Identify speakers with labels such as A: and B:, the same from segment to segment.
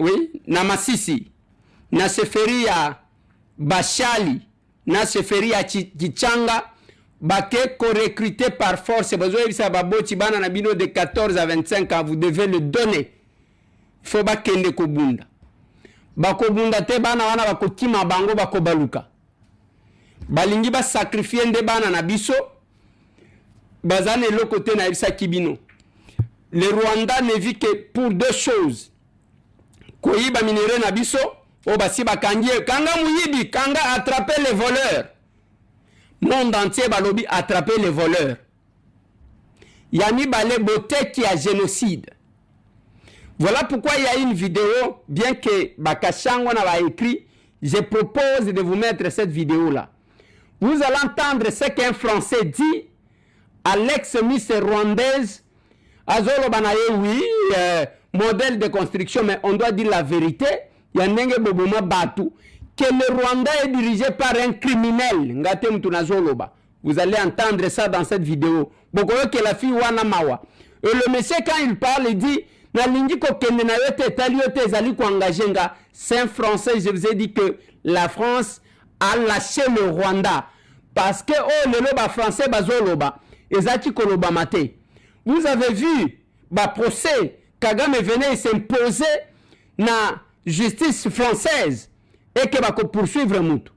A: oui, na Masisi, na seferi ya Bashali, na seferi ya Kichanga, bake ko recruter par force, besoin bisa baboti bana na bino de 14 à 25 ans, vous devez le donner. Il faut bakende ko bunda. Bako bunda te bana wana bako kima bango bako baluka. Balingi ba sacrifier nde bana na biso, bazane le côté na bisa kibino. Le Rwanda ne vit que pour deux choses. Koyiba minere na biso, o basi bakangie, kanga muyibi, kanga attraper les voleurs. Monde entier balobi attraper les voleurs. Yami bale bote qui a génocide. Voilà pourquoi il y a une vidéo, bien que Bakashango n'a pas écrit, je propose de vous mettre cette vidéo-là. Vous allez entendre ce qu'un Français dit à l'ex-miss rwandaise, Azolo Banaye, oui, modèle de construction, mais on doit dire la vérité. Il y a Nenge Bobouma Batu, que le Rwanda est dirigé par un criminel. Vous allez entendre ça dans cette vidéo. Bokoyo que la fille Wana Mawa. Et le monsieur, quand il parle, il dit, c'est un Français, je vous ai dit que la France a lâché le Rwanda. Parce que, oh, le loba français, bazoloba, ezaki koloba mate. Vous avez vu, procès, Kagame venait s'imposer na justice française et que va poursuivre Moutou.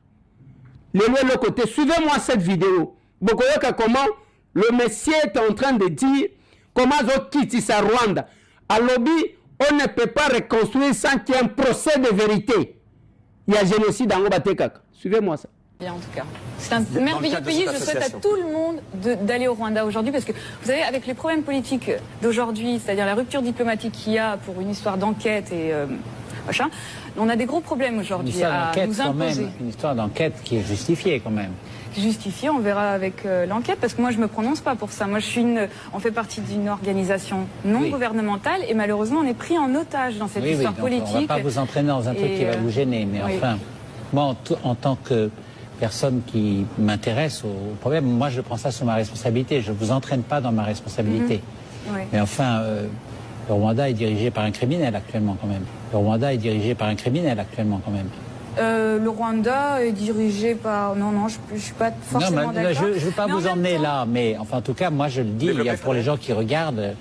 A: Le côté, suivez-moi cette vidéo. Bokoyoka comment le monsieur est en train de dire comment zo quitte sa Rwanda. À lobby, on ne peut pas reconstruire sans qu'il y ait un procès de vérité. Il y a génocide en Obatekak. Suivez-moi ça.
B: Bien, en tout cas. C'est un merveilleux pays. Je souhaite à tout le monde d'aller au Rwanda aujourd'hui parce que, vous savez, avec les problèmes politiques d'aujourd'hui, c'est-à-dire la rupture diplomatique qu'il y a pour une histoire d'enquête et machin, on a des gros problèmes aujourd'hui à nous imposer.
C: Une histoire d'enquête qui est justifiée quand même.
B: Justifiée, on verra avec l'enquête, parce que moi je me prononce pas pour ça. Moi on fait partie d'une organisation non gouvernementale et malheureusement on est pris en otage dans cette histoire politique.
C: On ne va pas vous entraîner dans un truc qui va vous gêner, mais enfin, moi en tant que personne qui m'intéresse au problème, moi je prends ça sous ma responsabilité. Je ne vous entraîne pas dans ma responsabilité. Mais enfin, le Rwanda est dirigé par un criminel actuellement quand même. Le Rwanda est dirigé par un criminel actuellement quand même.
B: Le Rwanda est dirigé par... Non, je ne suis pas forcément d'accord.
C: Je ne veux pas vous emmener là, mais enfin, en tout cas, moi je le dis, pour les gens qui regardent,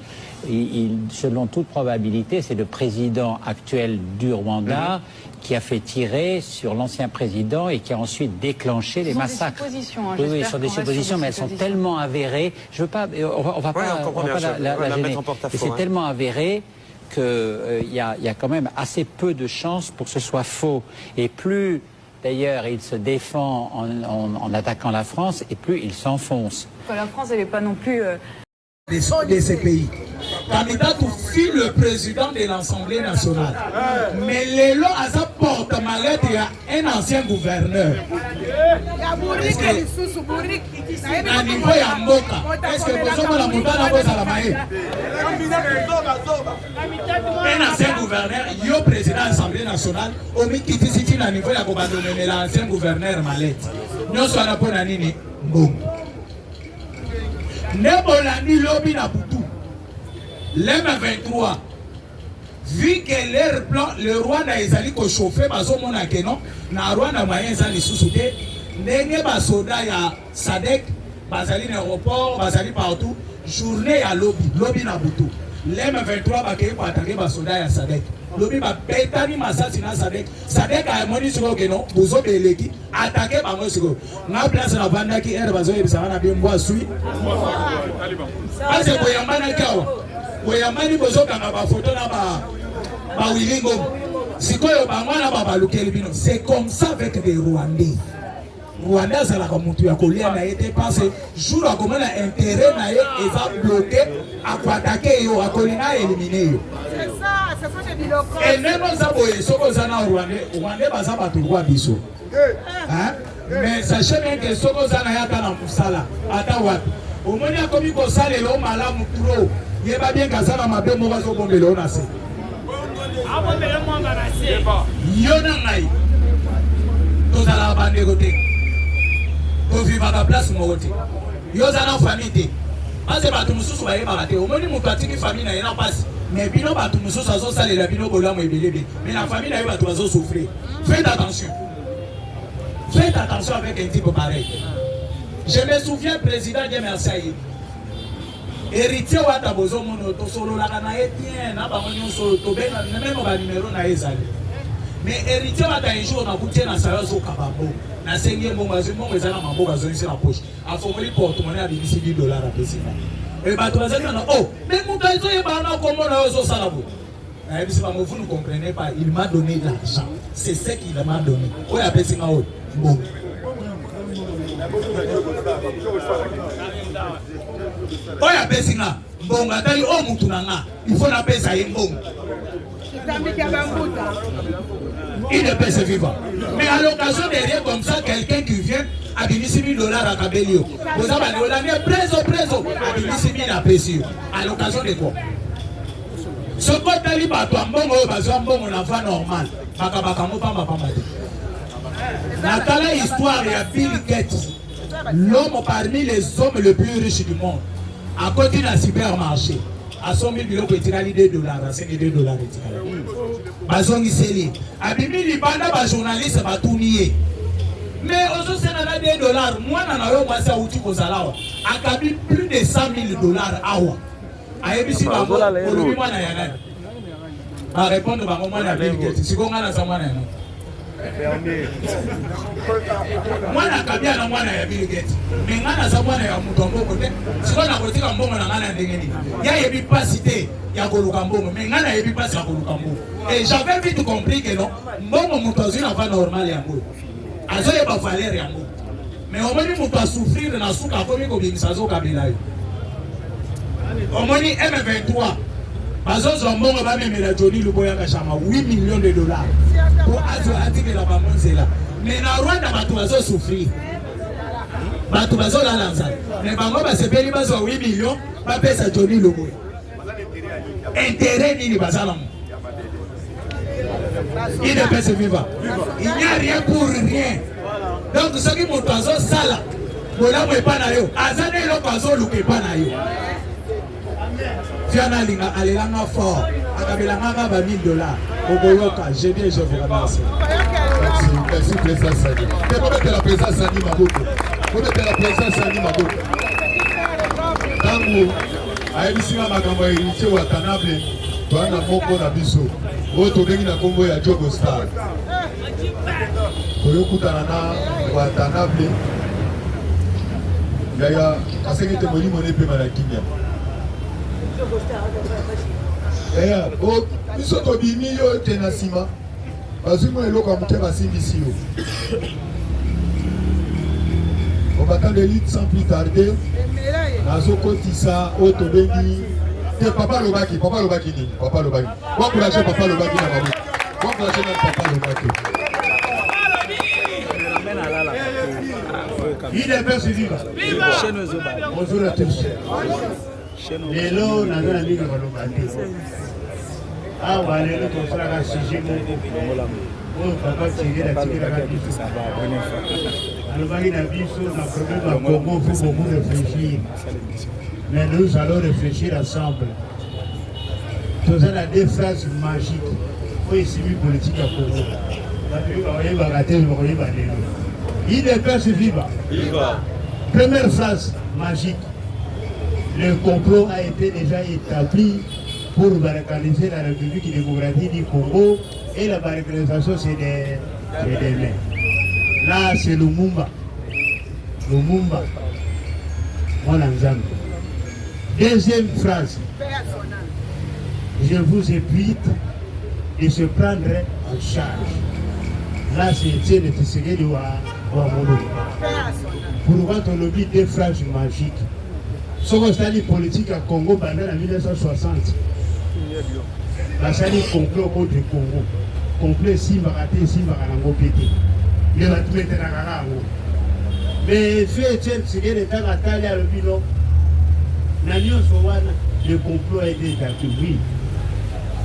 C: selon toute probabilité, c'est le président actuel du Rwanda qui a fait tirer sur l'ancien président et qui a ensuite déclenché les massacres.
B: Des suppositions, hein,
C: oui, sur des suppositions, mais elles sont tellement avérées. Je veux pas, on va pas la gêner. C'est tellement avéré qu'il y a quand même assez peu de chances pour que ce soit faux. Et plus, d'ailleurs, il se défend en attaquant la France, et plus il s'enfonce.
B: La France, elle n'est pas non plus...
D: de ces pays. Candidat tout fut le président de l'Assemblée nationale. Mais Lélo a sa porte malade, il y a un ancien gouverneur. Est-ce que à niveau ya mboka, est-ce que vous avez la montagne à cause à la maille? Un ancien gouverneur, yo président de l'Assemblée nationale, au Mikiti City, à niveau ya Kobadonene, l'ancien gouverneur malade. Nous sommes à Ponanini, bon. Nebolani lobi na butu. L'M23, vu que leur plan, le Rwanda ezali ko chauffer bazomona ke non, na Rwanda moyen ezali sous-souté, ndenge basoda ya SADC, bazali na aéroport, bazali partout, journée ya lobi na butu. L'M23 bakeye ko attaquer basoda ya SADC. Lobi ba betani masasi na SADC. SADC a moni siko ke non, bozo beleki, attaquer bango siko. Na place na banda ki er bazo yebisa wana bi mbwa sui. Ase koyambana kawa. Koyamani bozo kanga ba photo na ba wilingo. Sikoyo bangwana ba balukeli bino. C'est comme ça avec des Rwandais. Rwanda zala ko mutu ya kolia na été passé jour a komona intérêt na ye et va bloquer à attaquer yo a kolina éliminer yo. C'est ça, ça fait des biloko. Et même ça boye soko zana Rwanda baza ba turwa biso. Hein? Mais sachez bien que soko zana ya ta na musala ata wapi. Omoni akomi ko salelo malamu trop. Yeba bien kazana mabe mo bazo bombelo na se. Abombelo mo ngana se. Yo na ngai. Tozala bande côté. Pour vivre à la place, moi, yo zana famille, parce que bato mususu baye barate omoni mutu atiki famille na yena passe mais bino bato mususu azo salela bino bolamu ebelebe mais la famille na yo bato bazo souffrir. Faites attention avec un type pareil. Je me souviens président de Mersaï héritier wata bozo mono to solo la kana etien na ba monyo solo to benga même ba numéro na ezali mais héritier wata un jour na kutie na salaire so kababo na sengi mbongo azimo ezala mamboka zo isi na poche afomoli porte-monnaie à $10 à pesina et ba to bazali na oh mais muta zo e ba na komona yo so sala bo na ebisi ba vous ne comprenez pas, il m'a donné de l'argent, c'est ce qu'il m'a donné o ya pesina o mbongo oya pesinga mbonga tali o mutu nanga il faut na pesa ye mbongo il ne peut se vivre mais à l'occasion de rien comme ça quelqu'un qui vient à $10,000 à Kabelio vous avez dit preso à $10,000 à Pesio à l'occasion de quoi ce qu'on tali bato mbongo bazwa mbongo na va normal bakabaka mo pamba Natala histoire ya Bill Gates, l'homme parmi les hommes les plus riches du monde, à côté d'un supermarché, à 100 000 biloko etikali $2, à 5 $2 etikali. Bazongi seli. Abimi libanda ba journaliste batuniye. Mais ozo senana $2, moi na yo mwasa uti kozalawa. Akabi plus de $100,000 awa. Ayebisi ba olobi mwana ya nani. Ba répondre ba mwana Bill Gates. Sikonga na sa mwana ya nani. Mwana kabia na mwana ya Bill Gates mengana za mwana ya mutu mbongo te siko na kotika mbongo na ngana ndengeni ya yebi pasite ya koluka mbongo mengana yebi pasi ya koluka mbongo et j'avais vite compris que non mbongo mutu azina va normal ya mbongo azoye ba valeur ya mbongo mais omoni mutu a souffrir na suka komi ko bimisa zo kabila yo omoni M23 bazozo mbongo ba memela Johnny Luboya kashama $8 millions pour attirer la bamonzela mais na Rwanda bato bazo souffrir bato bazo la lanza mais bango basepeli bazo 8 millions ba pesa Johnny Luboya intérêt nini bazala il ne peut se vivre il n'y a rien pour rien donc ce qui monte azo sala bola mo epana yo azana eloko azo luka epana yo Fiana linga alelanga fort akabelanga ba $1,000 oboyoka je viens je vous remercie.
E: Merci président Sani. Mais faut mettre la présence Sani Maboko. Faut mettre la présence Sani Maboko. Tango ayebisima makambo héritier Watanabe toana moko na biso oyo tobengi na kombo ya Jogo Star koyokutana na Watanabe yaya asengete molimo ne pe malakimia yaya o biso tobimi yo te na nsima bazwi mo eloko ya moke basimbisi yo obatandeli sans plus tarder nazokotisa oyo tobengi te papa alobaki nini papa alobaki wakourage papa alobaki na maboko wakourage na papa alobaki
F: il est bien suivi bonjour à tous lelo naza na ndenge baloba te awa lelo tosalaka sujet moko oyo papa tigela tikelaka biso alobaki na biso na problème ya Congo faut beaucoup réfléchir mais nous allons réfléchir ensemble toza na deux phrases magiques oyo esimi politique ya Congo bato bayebaka te bakoyeba lelo il ne peut se vivre. Première phrase magique. Le complot a été déjà établi pour balkaniser la République démocratique du Congo et la balkanisation c'est des mains. Là c'est Lumumba. Lumumba. Mon ensemble. Deuxième phrase. Je vous invite de se prendre en charge. Là c'est Étienne Tshisekedi de Wamolo. Pourquoi on oublie deux phrases magiques? Ce qu'on a politique à Congo pendant en 1960. Ça dit complot contre le Congo. Complot si baraté, si barango pété. Il va tout mettre dans la rango. Mais ce Étienne Tshisekedi est en Italie à l'Obino. Le complot a été établi, oui.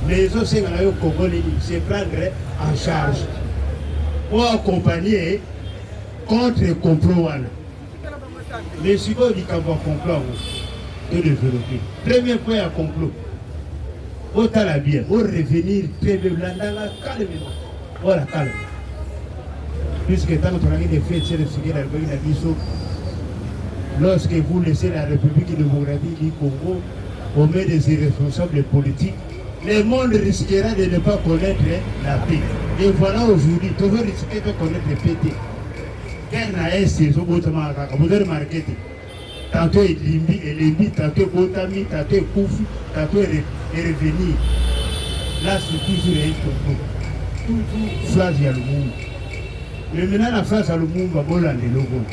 F: Mais les autres, c'est que le Congo se prendre en charge. Pour accompagner contre le complot. Mais si vous dites qu'on va complot, de développer. Premier point à complot. Autant la bien, au revenir très bien, calmement. Voilà, calme. Puisque tant qu'on a des faits, c'est le sujet de la mission. Lorsque vous laissez la République démocratique du Congo au milieu des irresponsables politiques, le monde risquera de ne pas connaître la paix. Et voilà aujourd'hui, tout le monde risque de connaître la paix. Quand on a essayé, vous avez remarqué, tantôt il limbi, tantôt Botami, tantôt Koufi, tantôt revenir. Là, c'est toujours un complot. Toujours phrase à le monde. Mais maintenant, la phrase à le monde va voler les logos.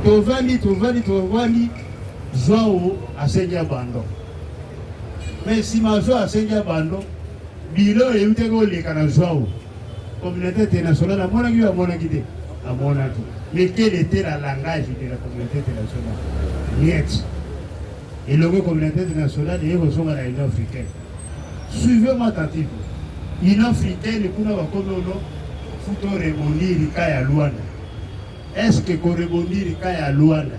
F: Tovani, Joao à Seigneur Bando. Mais si ma Joao à Seigneur Bando, Bilo et Utego les Kana Joao, communauté internationale, à mon avis, à mon avis. Mais quel était le langage de la communauté internationale? Niet. Et le communauté internationale est reçue à l'Union africaine. Suivez-moi attentivement. L'Union africaine, pour nous, comme nous, il faut rebondir à Luanda. Est-ce que pour rebondir à Luanda,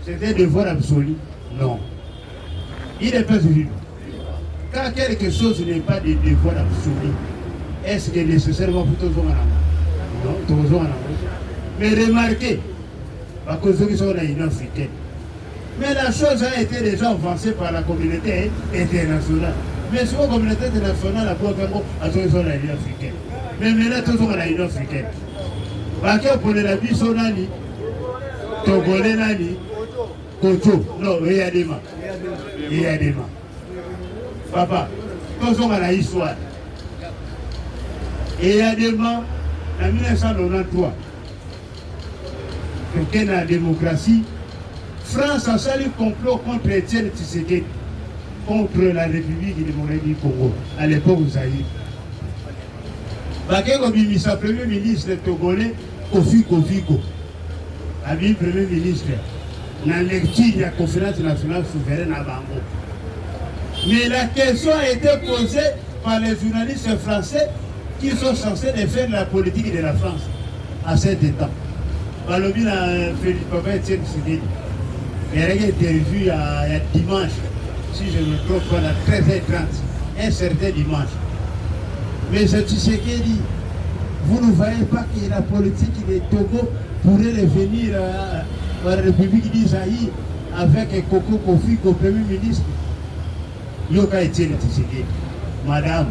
F: c'était un devoir absolu? Non. Il n'est pas suffisant. Quand quelque chose n'est pas de devoir absolu, est-ce que nécessairement pour tous non, mais remarquez, à cause de sont l'Union africaine. Mais la chose a été déjà avancée par la communauté internationale. Mais sur la communauté internationale, la Congo a toujours l'Union africaine. Mais maintenant, toujours l'Union africaine. Parce que pour la vie, son ami, Togolais nani, Kocho, non, il y a des mains. Il y a des mains. Papa, toujours à l'histoire. Et il y a des mains. En 1993, donc la démocratie, France a salué complot contre Étienne Tshisekedi, contre la République démocratique du Congo, à l'époque où Zaïre. Bakeko Bimisa, premier ministre togolais, Kofi Koviko, a mis premier ministre, dans la lecture de la conférence nationale souveraine à Bango. Mais la question a été posée par les journalistes français qui sont censés faire la politique de la France à cet état. Balobi a fait Papa Etienne Tshisekedi. Il y a une interview il y a dimanche, si je ne me trompe pas, à 13h30, un certain dimanche. Mais ce Tshisekedi, vous ne voyez pas que la politique de Togo pourrait revenir à la République d'Isaïe avec Koko Kofi comme Premier ministre. Yoka Etienne Tshisekedi. Madame,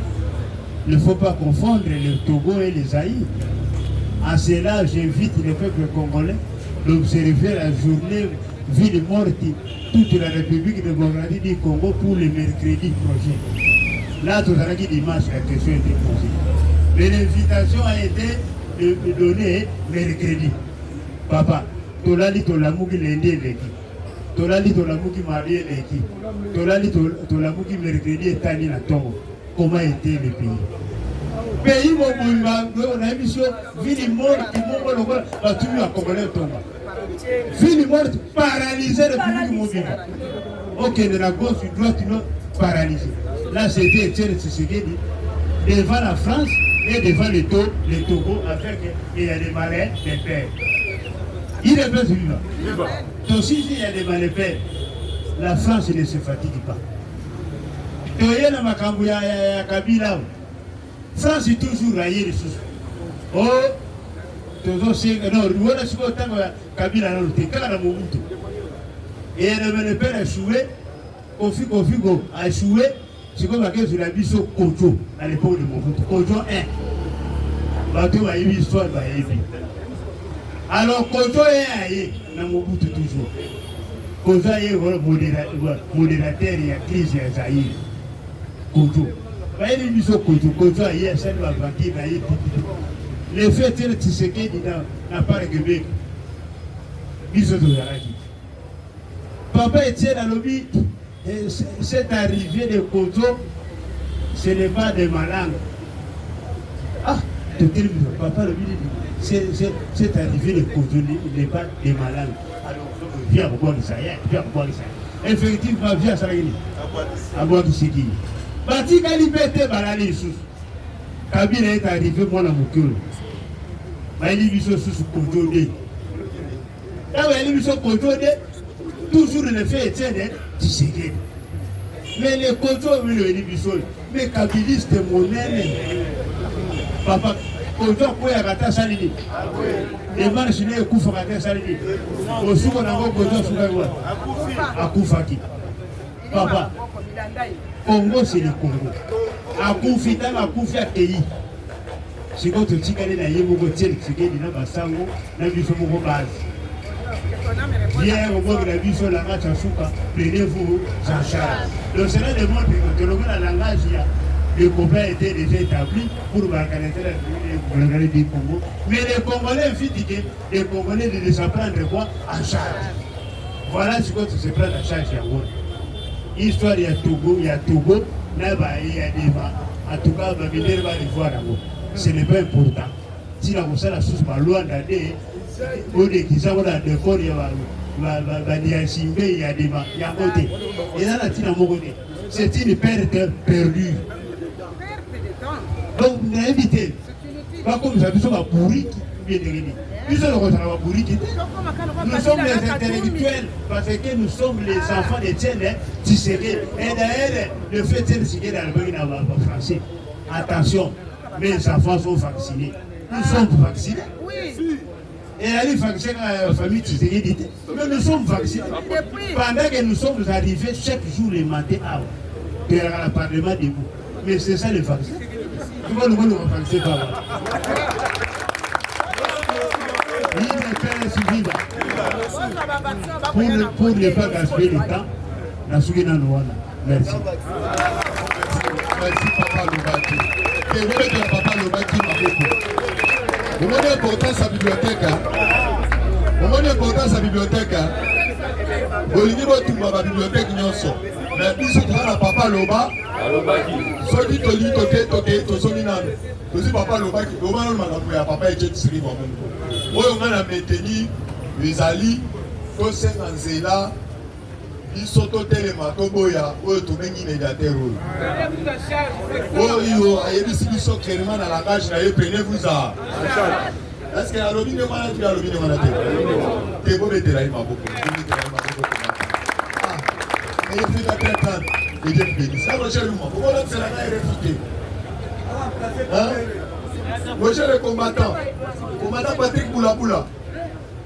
F: il ne faut pas confondre le Togo et les Zaïre. À cela, j'invite le peuple congolais d'observer la journée ville morte toute la République démocratique du Congo pour le mercredi prochain. Là, tout à dimanche, la question a été posée. Mais l'invitation a été donnée mercredi. Papa, Tolali Tolamuki lundi l'équipe. Tolali Tolamuki mardi l'équipe. Tolali Tolamuki mercredi et Tani na Tongo. Comment était le pays? Pays on a mis sur ville morte, tout le Congolais tombe. Ville morte, paralysée le public mobile. Ok, de la gauche, du droit, tu l'as paralysé. Là, c'était Etienne Tshisekedi devant la France et devant le Togo avec il y a des malais, des pères. Il est bien vivant. Donc si il y a des malais pères, la France ne se fatigue pas. Et na makambu ya Kabila. France est toujours raillée les choses. Oh, toujours c'est non, voilà ce que tango Kabila na lutte kala Mobutu. Et le père a échoué, Kofi Go a échoué, c'est comme que sur la biso Kojo à l'époque de Mobutu. Kojo 1. Bateau a eu histoire ba yebi. Alors Kojo 1 aye na Mobutu toujours. Kojo aye modérateur ya crise ya Zaïre. Kojo. Le fait que Tshisekedi n'a pas réglé. Papa Etienne a lobby, cette arrivée de Kojo, ce n'est pas de malangue. Ah, papa lobby, cette arrivée de Kojo n'est pas de malangue. Alors, viens voir ça, viens voir ça. Effectivement, viens ça, à boire du Tshisekedi. Batika liberté balali sous. Kabila est arrivé moi dans mon cœur. Baili biso sous Kojo de. Là baili biso Kojo de. toujours le fait Étienne Tshisekedi. Mais les contrôles, mais kabiliste monene. Papa, contrôle quoi à gata salidi. Les marches ne kufa gata salidi. Au souko na go contrôle souka quoi. Akufaki. Papa, Congo c'est le Congo. Akufita na kufia pays. Si quand tu dis qu'elle est naïve, vous êtes Tshisekedi na basango na biso moko base. Hier, au moment de la vie sur la match à Souka, prenez-vous en charge. Le Sénat demande que le langage, les copains étaient déjà établis pour organiser le Congo. Mais les Congolais, les Congolais ne se prennent quoi en charge. Voilà ce que se prend en charge. Histoire, il y a Togo, là-bas, il y a des vents. En tout cas, il va venir voir là-bas. Ce n'est pas important. Si la Moussa la source, loin d'aller, au début, il y a des corps, il y a des simbe, il y a des vents, il y a un côté. Et là, c'est une perte perdue. Donc, vous invité. Pas comme ça, nous sommes à pourri qui vient de gagner. Nous sommes à pourri qui. Nous sommes les intellectuels parce que nous sommes les enfants d'Étienne Tshisekedi. Et d'ailleurs, le fait d'Étienne Tshisekedi dans le pays français. Attention, mes enfants sont vaccinés. Nous sommes vaccinés. Oui. Et elle est vaccinée à la famille Tshisekedi. Mais nous sommes vaccinés. Pendant que nous sommes arrivés chaque jour les matins à le Parlement debout. Mais c'est ça le vaccin. Comment nous voulons vacciner pas? Pour ne pas gaspiller le temps, la Sougina Nouana. Merci.
E: Merci Papa Lobaki. Et vous mettez Papa Lobaki Maboko. Vous mettez important sa bibliothèque. Vous mettez important sa bibliothèque. Vous mettez votre bibliothèque Nyonso. Mais puis c'est là Papa Loba. Ceux qui te disent que tu es nani. Tu Papa Lobaki. Au moins on a Papa et Tshisekedi moi même. On a maintenu les alliés. Ko senga nzela biso totelema toboya oyo tobengi médiateur oyo ayebisi biso clairement na langage na ye prenez-vous à est-ce que alobi nde mwana tu alobi nde mwana te bobetela ye maboko efika tetane ede bénisse roger luma okolakisela na réfuté roger le combattant Patrick Boulabula.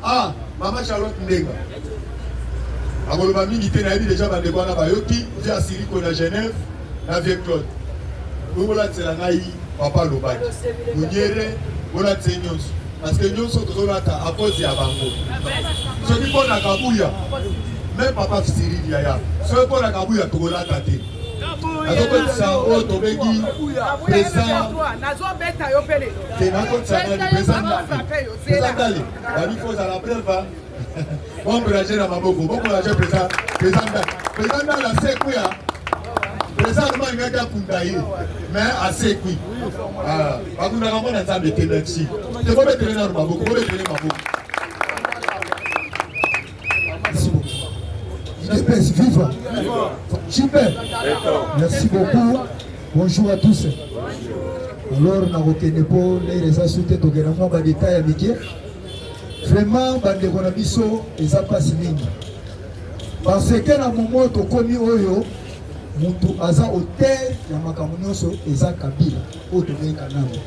E: Ah, Maman Charlotte Ndenga. Agoloba mingi te na yebi déjà bandeko wana bayoki via Siriko na Genève na Vieux Claude. Obola tsela ngai Papa Lobaki. Munyere bola tsenyonso parce que nyonso tozolata à cause ya bango. Soki pona kabuya même Papa Cyril Yaya. Soki pona kabuya tozolata te. Azokotisa oyo tobengi président nazobeta yo pele te nakotisa président dale babi foza la preuve encouragé na maboko encouragé président dale asekwi président mangaki akunda ye mais asekwi bakundaka mpo na nzambe te merci te bobetele nano maboko bobetele maboko.
G: Espèce vive. Super. Merci beaucoup. Bonjour à tous. Alors, na rokene po les réseaux sociaux to gena mo ba détail amiki. Vraiment bande kona biso eza pasi mingi. Parce que na moment to komi oyo mutu aza hôtel ya makambo nyonso eza Kabila o to benga namo.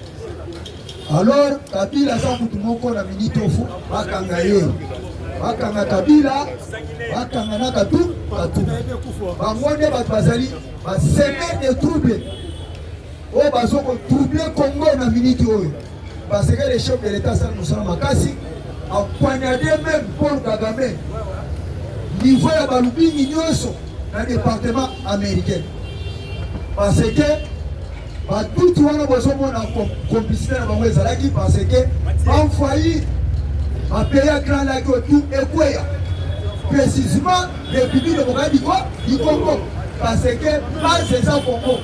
G: Alors Kabila za mutu moko na minute ofu bakanga ye. Bakanga Kabila bakanga na katu bangonde bato bazali baseme de trouble oyo bazoko trouble Congo na minute oyo parce que le chef de l'état sala mosala makasi apoignade même Paul Kagame niveau ya balubingi nyonso na département américain parce que batuti wana bozomona complicité na bango ezalaki parce que banfoyi bapaye ya grand laki otu ekweya précisément République démocratique du Congo parce que base ça Congo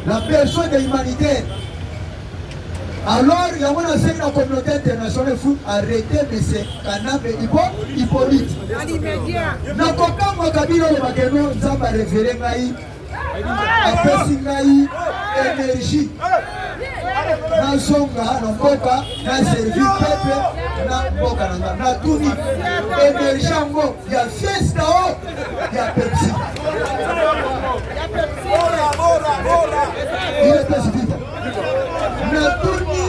G: la personne humanitaire. Alors il y a une communauté internationale faut arrêter M. Kanambe Hippolyte. Na kokamba Kabila le bakeno nzamba référé ngai apesi ngai énergie nazonga na mboka na servi peuple na mboka na nga natuni énergie yango ya fiesta o ya Pepsi ile pesi vita natuni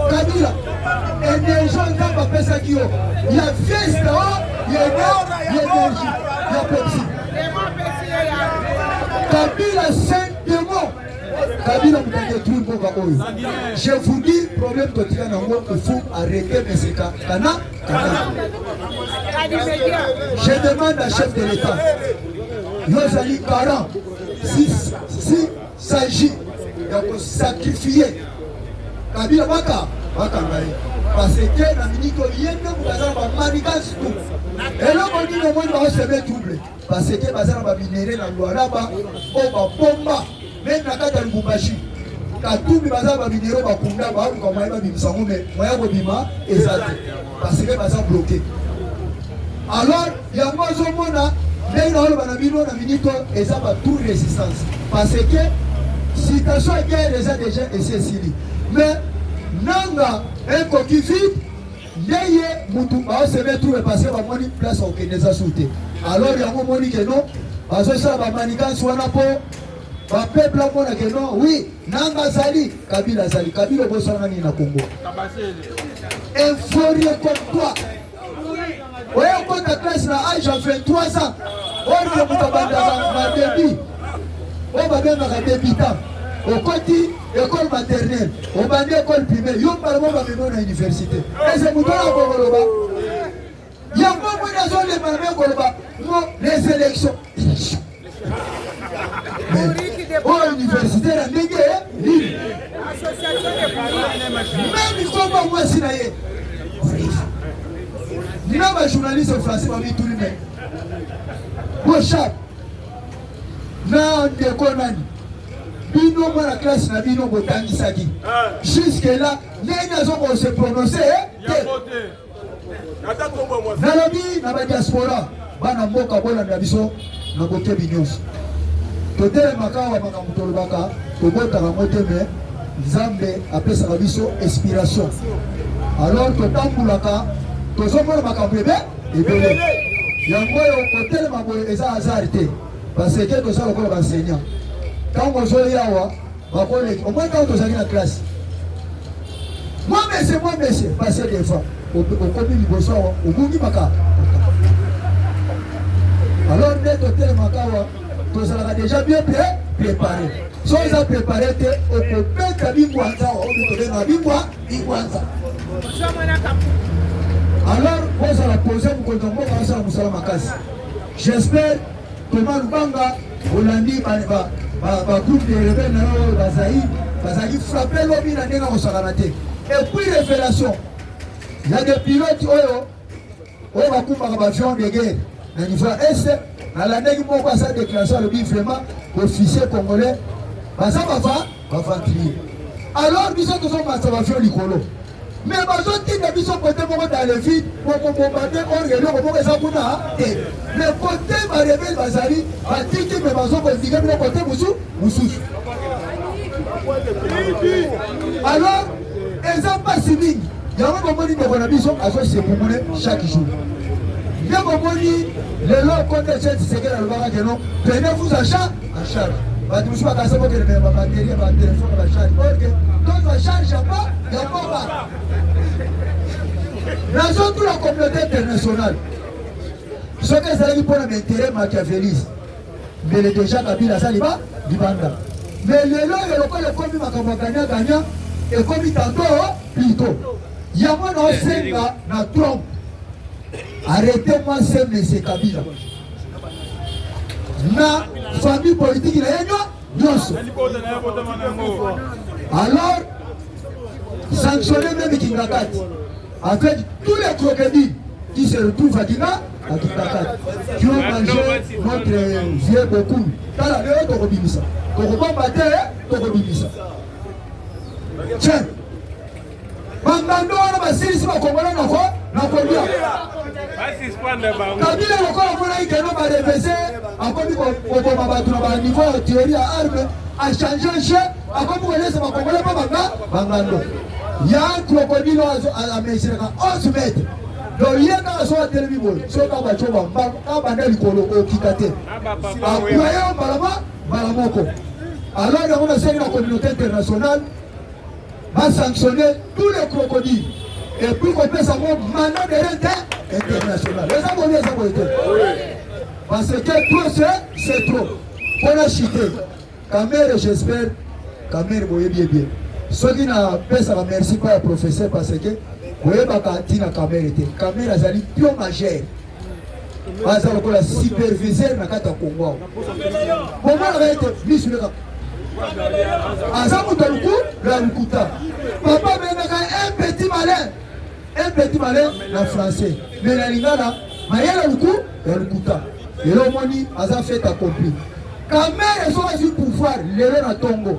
G: Kabila énergie nzambe apesaki yo ya fiesta o ya énergie ya Pepsi Kabila 5 démons Kabila mutadétruire mboka oyo. Je vous dis problème totika nango il faut arrêter meseka kana. Je demande à chef de l'État yozali parents si s'agit de sacrifier Kabila baka ngai parce que na miniko yende mukazala ba manigance tout et là on dit le monde va se mettre double parce que bazala ba minéraux na Lualaba o ba bomba même na kata Lubumbashi katumbi bazala ba minéraux ba kunda ba ko mai ba bimsango mais moya ko bima ezate parce que bazala bloqué alors ya mozo mona mais na lo bana bino na miniko eza ba tout résistance parce que situation guerre déjà essayé mais nanga un coquille vide yeye mutu ba se met trouver parce que ba moni place au Keneza souté alors yango moni que non bazo ça ba manigance wana po ba peuple mona que non oui nanga zali Kabila bosana ni na Congo inférieur comme toi ouais on ta classe na âge à 23 ans on peut muta banda na début on va bien na débutant au côté école maternelle, au bandi école primaire, yon parlement va venir à l'université. Et c'est mouton à Bogoloba. Il y a beaucoup de zones de Mamé Goloba. Non, les élections. Oh, l'université, la négué, libre. Même il faut pas moi si naïe. Il y a un journaliste français qui m'a mis tout le monde. Bon, chat. Non, déconnani. Bino la classe na bino botangisaki jusque là nena zoko se prononcer nalobi na ba diaspora bana mboka bolanda biso na boke binyos totele makawa makambo tolobaka tobotaka moteme Nzambe apesaka biso inspiration alors totambulaka tozomona makambo ebele yango oyo kotelema boye eza hasard te parce que tozala lokola baenseignant quand on joue yawa au moins quand on est en classe moi monsieur passer des fois au commis du bonsoir au bungi maka alors dès que tel makawa tu seras déjà bien préparé si on a préparé au peut kabingwanza au bitole na bingwanza alors vous allez poser mon kondombo quand ça musala makasi j'espère que Malubanga Olandi ba groupe de rebelles na bazali frapper lobi na ndenga kosakanate et puis révélation il y a des pilotes oyo bakumbaka bavion de guerre na niveau est na la ndenge moko asa déclaration lobi vraiment officier congolais baza baventurier alors biso tozomasa bavion likolo mais bazotinda biso côté moko dans le vide bokobombarde orgeloko moko eza kuna te mais côté barebele bazali batiki me bazokondiga bino côté mosusu alors eza mpasi mingi yango bomoni ndeko na biso azosepumule chaque jour nde bomoni lelo konte chete sekele alobaka keno prenez-vous en charge bato mosusu bakasa bokele babaterie batelefone bacharge orke donc bacharge yango yangoba dans toute la communauté internationale ce que ezalaki mpona baintérêt machiavéliste mbele déjà Kabila asali libanda mais lelo lokola ekomi makambo ya ganya ekomi tantôt plutôt yango naosenga na Trump arrêtez-moi ce monsieur Kabila na famille politique na ye nyonso alors sanctionner même Kingakati avec tous les crocodiles qui se retrouvent à Kingakati qui ont mangé notre vieux beaucoup. Tala leo tokobimisa tokobamba te tokobimisa tiens bangando wana basilisi bakongola na kolia Kabila lokola mona ikeno ba revese akomi ko ba ba niveau de théorie à arme a changé jeu akomi ko laisser ba kongola ba bangando ya crocodile à mesure à 11 mètres donc il y a quand so telemi boy so ka ba choba ka banda likolo o kikate akoya balamoko alors on a saisi la communauté internationale va sanctionner tous les crocodiles et puis qu'on peut savoir mandat de l'État international. Les abonnés, les abonnés. Parce que trop c'est trop. On a chité. Camère, j'espère, Camère, vous voyez bien. Ceux qui n'ont pas ça, merci pas au professeur parce que vous voyez pas quand il a Camère était. Camère a zali pion majeur. Parce que la superviseur n'a qu'à ta Congo. Comment on a été mis sur le cap? Azamu Taluku, la Lukuta. Papa un petit malin, la français. Mais la lingala, Mayela Luku, la Lukuta. Et là, on dit, Aza fait accompli. Quand même, ils sont assis pour pouvoir lever na Tongo.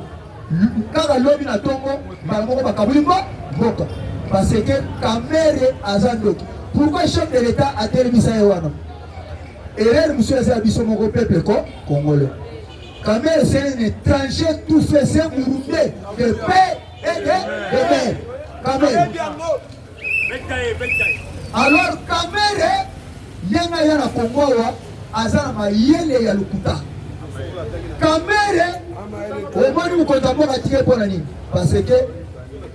G: Quand la lobby na Tongo, Malamoko Bakabulimba, Boka. Parce que Kamere Azandok. Pourquoi le chef de l'État a terminé ça? Et là, monsieur Azabiso, mon peuple congolais. Kamere, c'est un étranger tout fait, c'est un Burundais de paix et de mer. Kamere. Alors, Kamere, Yana Yana Kongoa, Azana Mayele ya Lukuta. Kamere, au moins nous comptons à tirer pour l'année. Parce que,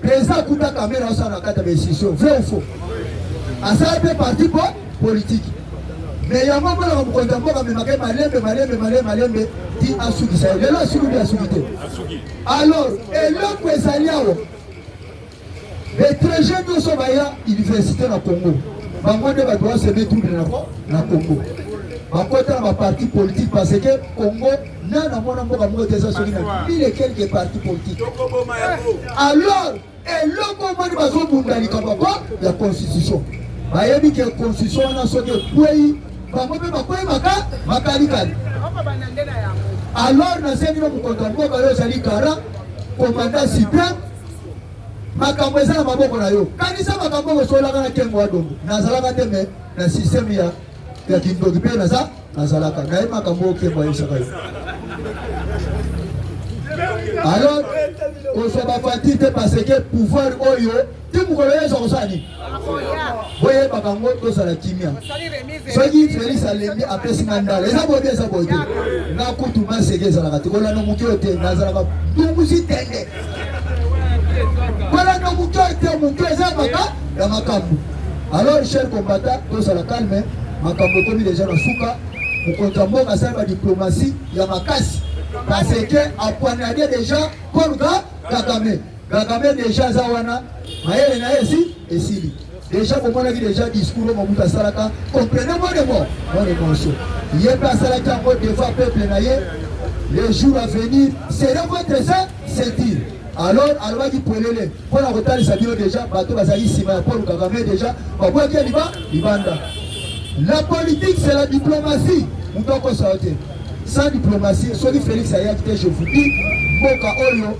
G: président Kuta Kamere a son acte de décision, vrai ou faux. À ça, il fait parti politique. Mais il y a un moment où on compte à Malembe, dit Asuki, ça y est, là, Asuki, Asuki. Alors, et l'autre, c'est Aliao. Les très jeunes de Sobaya, université dans le Congo. Bango de Badoua se met tout dans le Congo. Bango est dans ma parti politique parce que Congo, n'a pas de des associations, il y a quelques partis politiques. Alors, et le moment de Bazo Bundali Kabako, la constitution. Bayebi que la constitution a sauté Pouyi, Bango de Bakoy Maka, Makalikali. Alors, nous avons contemplé Bayo Zali Kara, commandant Cyprien. Makambo eza na maboko na yo kanisa makambo solaka na kengo adongo nazalaka te me na système ya kindoki pe nazalaka na makambo kengo yo saka yo alors on se bat fatite parce que pouvoir oyo timu ko yeso osani boye makambo to sala kimia soki Félix Alembi apesi ngandala eza boye na kutu masegeza na katikola no mukio te nazalaka dungu sitende. Voilà nos moutons étaient moutons et Makambo. Alors, chers combattants, tous à la calme, Makambo comme déjà dans Souka, nous comptons à ça la diplomatie, il y a Makasi. Parce que à poignarder déjà pour Kagame. Kagame déjà Zawana, Maël et ici et Sili. Déjà, comme on a dit déjà discours au Mouta Salaka, comprenez-moi les mots, mon émotion. Il y a pas Salaka encore devant le peuple naïe. Les jours à venir, c'est votre sentir. Alors, alors qui pour les pour la retard ça dit déjà bateau bazali sima pour Kagame déjà pourquoi qu'il y a la politique c'est la diplomatie on doit constater sans diplomatie soit Félix Ayakite je vous dis Boka Oyo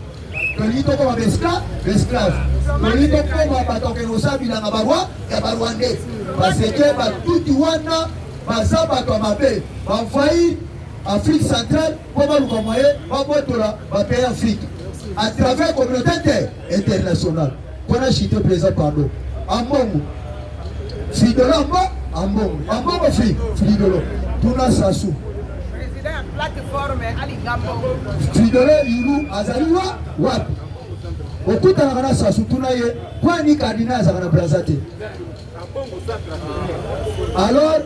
G: que l'ito comme esclave que l'ito comme bateau que nous avons dans Barwa et Barwandais parce que tout wana baza bateau mabe envahir Afrique centrale pour le Cameroun va botola va payer Afrique à travers la communauté internationale. Pour la chité présent par nous. Ambongo. Fidolo Ambongo. Ambongo Fidolo. Tuna Sassou.
H: Président plateforme Ali Gambo.
G: Fidolo Yulu Azaliwa Wap. Okuta na kana Sassou tuna ye. Kwa ni kardinal za kana Brazate. Alors,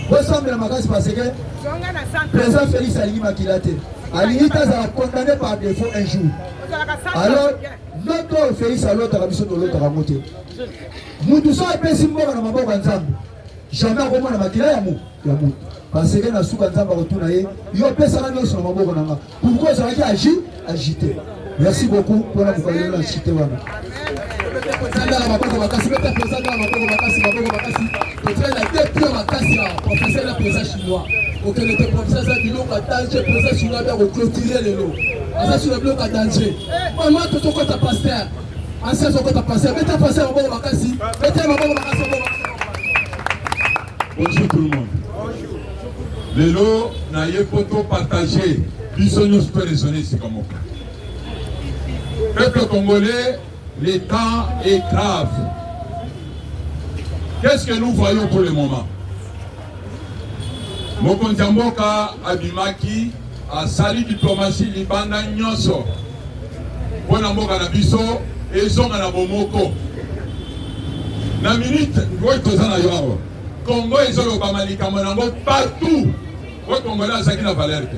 G: vous semblez makasi parce que président Félix Alingi Makilate. Alinita a condamné par défaut un jour. Alors, notre Félix à l'autre mission de l'autre à monter. Nous tous sommes un symbole dans ma boîte ensemble. Jamais au moment de ma tira yamu. Parce que na souka nzamba retourner. Yo pesa na sur ma boîte nanga. Pourquoi ça va agiter? Merci beaucoup pour la vous la cité wana. Sanda la maboko bakasi beta président la maboko bakasi. Peut-être la tête pour bakasi là, professeur la président chinois. Auquel était professeur ça dit l'eau à danger, professeur chinois doit clôturer les lots. Ça sur le bloc à danger. Moi tout ce que tu as pasteur. Ancien ce que tu as pasteur, beta pasteur maboko bakasi, beta maboko bakasi.
E: Bonjour tout le monde. Lelo, naye poto partagé. Bisognos peut raisonner, c'est comme ça. Peuple congolais, le temps est grave. Qu'est-ce que nous voyons pour le moment? Mokonzi Mboka abimaki asali diplomatie libanda nyonso. Pona mboka na biso ezonga na bomoko. Na minute ngoy tozana yo. Congo ezoloba malikamo nango partout. Wo Congolais azaki na valeur te.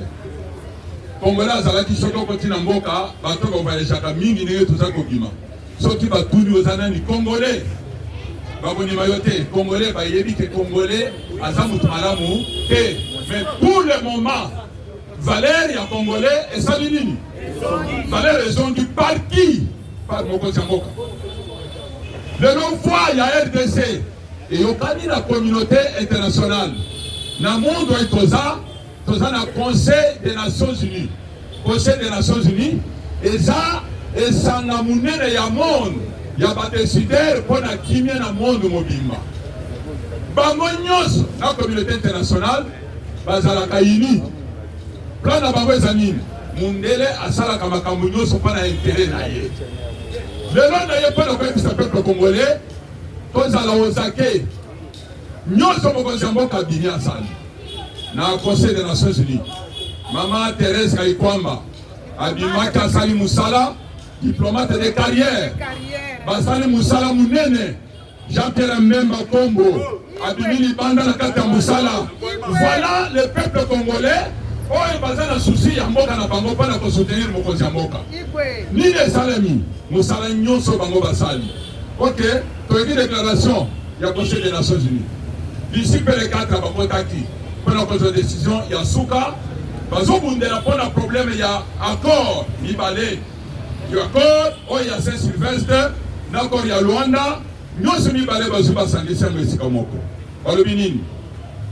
E: Congolais azalaki soki okoti na mboka bato bavaleshaka mingi ndenge toza kobima. Soki batuni ozana ni Congolais. Babonima yo te. Congolais bayebi ke Congolais aza mutu malamu te. Mais pour le moment, valeur ya Congolais esali nini? Valeur ezongi par qui? Par mokonzi ya mboka. Lelo fois ya RDC et yokani la communauté internationale. Na monde toza na Conseil des Nations Unies. Conseil des Nations Unies eza esanga munene ya monde ya ba décideur pour na kimia na monde mobimba. Bango nyonso na communauté internationale bazalaka uni. Plan na bango eza nini? Mundele asalaka makambo nyonso mpo na intérêt na ye. Lelo na ye mpo na koyebisa peuple congolais tozala ozake nyonso mokonzi ya mboka abimi asali na Conseil des Nations Unies. Mama Thérèse Kaikwamba abimaki asali musala diplomate de carrière basali musala munene. Jean-Pierre Mbemba Kombo abimi libanda na kati ya musala. Voilà le peuple congolais oyo baza na souci ya mboka na bango mpona kosoutenir mokonzi ya mboka. Nini esalemi musala nyonso bango basali. Ok, toyebi déclaration ya Conseil des Nations Unies. D'ici le 4 bakotaki mpona kozwa décision ya suka bazobundela mpona problème ya accord mibale. Ya accord oyo ya Saint-Sylvestre na accord ya Luanda nyonso mibale bazwi basangisi yango esika moko. Balobi nini?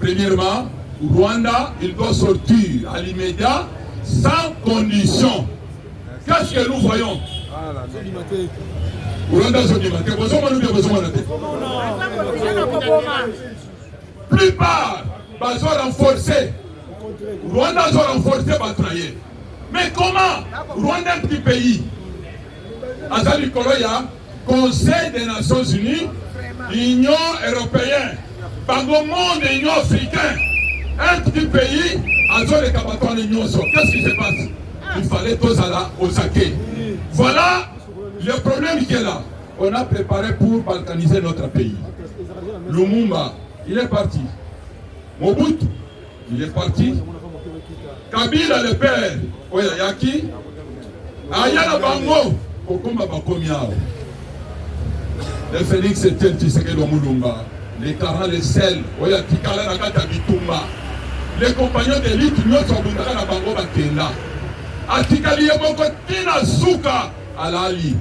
E: Premièrement, Rwanda, il doit sortir à l'immédiat sans condition. Qu'est-ce que nous voyons? Rwanda Zodimate, plupart, ils ont renforcé. Rwanda a renforcé Batraye. Mais comment? Rwanda est un petit pays. Azali Koloya, Conseil des Nations Unies, Union Européenne, Bango Monde et Union Africaine. Un petit pays, Azor et Kabaton et Union. Qu'est-ce qui se passe? Il fallait tous à Osaka. Voilà le problème qui est là. On a préparé pour balkaniser notre pays. Lumumba, il est parti. Mobutu, il est parti. Kabila, le père, Oyayaki. Ayala Bango, Okumba Bakomiao. Le Félix était Tshisekedi Lumumba. Les Karans, les Sel, Oyatikala Nakata Bitumba. Les compagnons d'élite, nous sommes à Bango Bakenda. Atikali Yaboko Tina Souka Alali.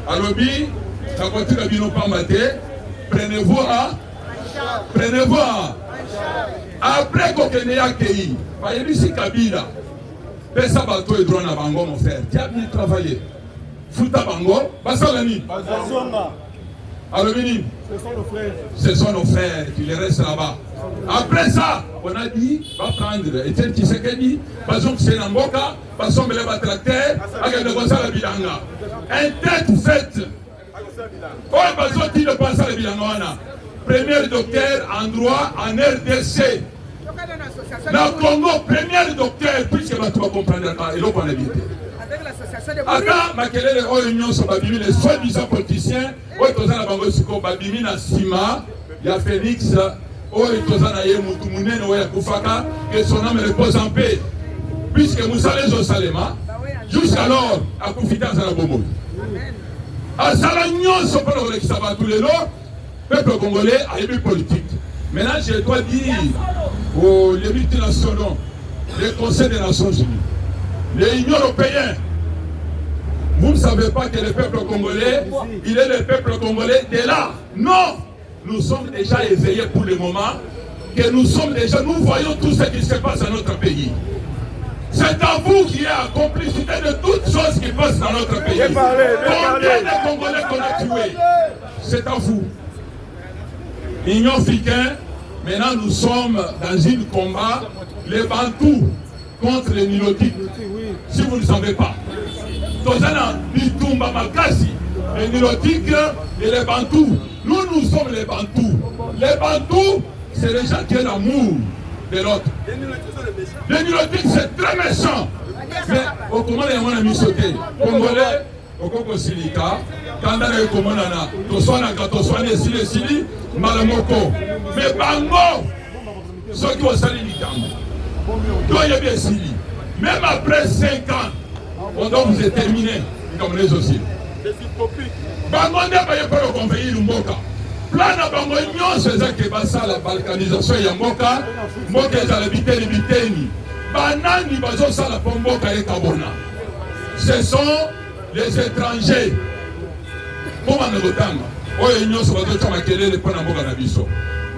E: Alobi, ça continue à bien pamate. Prenez-vous à. Après Kokenea Kei, Bayelisi Kabila, Pesa Bato et Drona Bango, mon frère. Tu as bien travaillé. Fouta Bango, Basalani. Alobi, ce sont nos frères qui les restent là-bas. Après ça, on a dit, va prendre, et tel qui s'est dit, Bazon Ksenamboka, Bazon Beleba Tracteur, Agadegosala Bilanga. Un tête faite. Oh, Bazon qui ne passe à la Bilanga. Premier docteur en droit en RDC. Dans le Congo, premier docteur, puisque tu vas comprendre, et l'on va l'éviter. Aka makelele oyo nyonso babimi les soi-disant politiciens oyo toza na bango siko babimi na sima ya Félix oyo toza na ye mutu munene oyo akufaka que son âme repose en paix puisque musala ezosalema jusqu'alors akufita azala bomoi azala nyonso mpona kolekisa bato lelo peuple congolais ayebi politique. Maintenant je dois dire aux multinationaux, les conseils des Nations Unies, les Unions européennes. Vous ne savez pas que le peuple congolais, il est le peuple congolais de là. Non, nous sommes déjà éveillés pour le moment, que nous voyons tout ce qui se passe dans notre pays. C'est à vous qui êtes à complicité de toutes choses qui passent dans notre pays. Combien de Congolais qu'on a tués? C'est à vous. L'Union africaine, Maintenant, nous sommes dans un combat, les Bantous contre les Nilotiques. Si vous ne savez pas. Tozana, Bitumba Makasi, les Nilotiques et les Bantous. Nous sommes les Bantous. Les Bantous, c'est les gens qui ont l'amour de l'autre. Les Nilotiques, c'est très méchant. Mais au comment les gens ont mis sauté. Congolais, au Koko Silika, quand on a commandana, Toswana, Sili, Malamoko. Mais Bango, ceux qui ont sali Nikambo. Même après 5 ans, on doit vous terminer comme les aussi. Bango n'est pas pour convaincre Mboka. Plan à Bango, c'est ça qui est ça la balkanisation et Mboka. Mboka est à la biteni. Banani, bazo ça la Mboka et Kabona. Ce sont les étrangers. Comment on a Oye nyonso bazo chama kelele pona mboka na biso.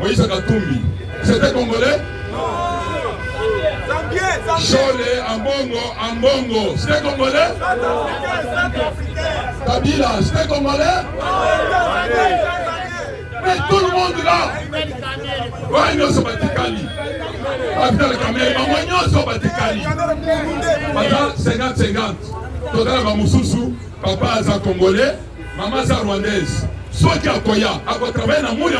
E: Moïse Katumbi, c'était congolais? Chole, Ambongo, c'était congolais? Kabila, c'était congolais? Mais tout le monde là. Ouais, nyonso batikali. Abdel Kamel, maman nyonso batikali. Papa 50-50. Totala bamususu, papa aza congolais, maman aza rwandaise. Soit qui a Koya, à travailler dans le monde,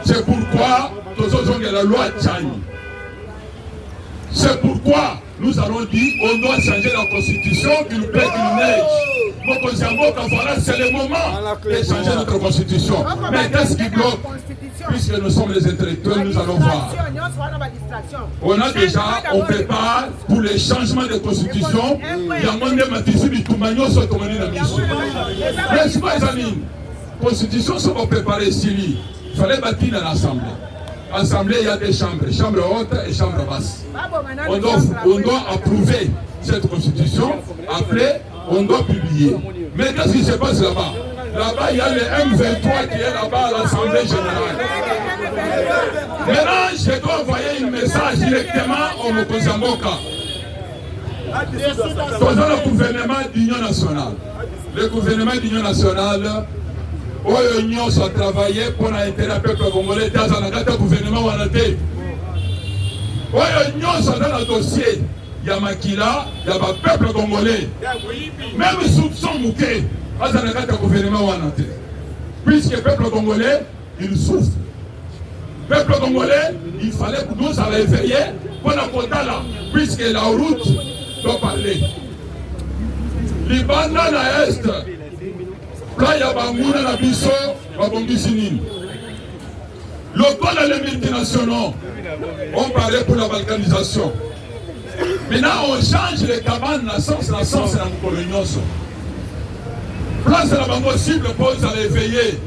E: c'est pourquoi nous la loi Tchani. C'est pourquoi nous allons dire on doit changer la constitution qu'il plaît qu'il neige. Voilà, c'est le moment de changer notre constitution. Mais qu'est-ce qui bloque? Puisque nous sommes les intellectuels, nous allons voir. On a déjà, on prépare pour les changements de constitution. Il y a moins de matissés du Toumagnon sur Toumani na Misso. Mais c'est pas les amis. Constitution, ça va préparer ici. Il fallait bâtir dans l'Assemblée. Assemblée, il y a des chambres, chambre haute et chambre basse. On doit approuver cette constitution. Après, on doit publier. Mais qu'est-ce qui se passe là-bas? Là-bas, il y a le M23 qui est là-bas à l'Assemblée générale. Maintenant, je dois envoyer un message directement au Mokozamboka. Concernant le gouvernement d'Union nationale. Le gouvernement d'Union nationale, l'Union a travaillé pour l'intérêt du peuple congolais dans le gouvernement Wanaté. L'Union a dans le dossier. Il y a Makila, il y a le peuple congolais. Même soupçon mouquet. Puisque le peuple congolais, il souffre. Le peuple congolais, il fallait que nous allons éveiller pour la quota là, puisque la route doit parler. Liban dans l'Est, là il y a Bangouna, la Bisso, Babongisinin. Local les multinationaux, on parlait pour la balkanisation. Maintenant on change les cabanes, la sens, la colonioso. Place à la banque possible pour aller veiller.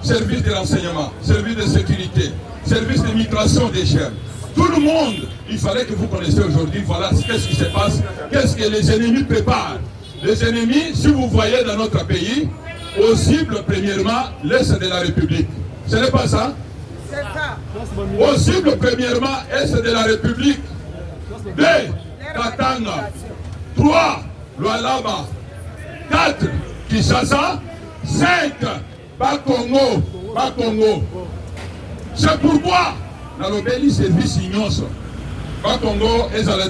E: Service de renseignement, service de sécurité, service de migration des chaînes. Tout le monde, il fallait que vous connaissiez aujourd'hui, voilà qu'est-ce qui se passe, qu'est-ce que les ennemis préparent. Les ennemis, si vous voyez dans notre pays, au cible, premièrement, l'Est de la République. Ce n'est pas ça? C'est ça. Au cible, premièrement, Est de la République. 2, Katanga. 3, Lualaba. 4, Kinshasa. 5, Bakongo. C'est pourquoi, dans le pays service Ignos, Bakongo est à la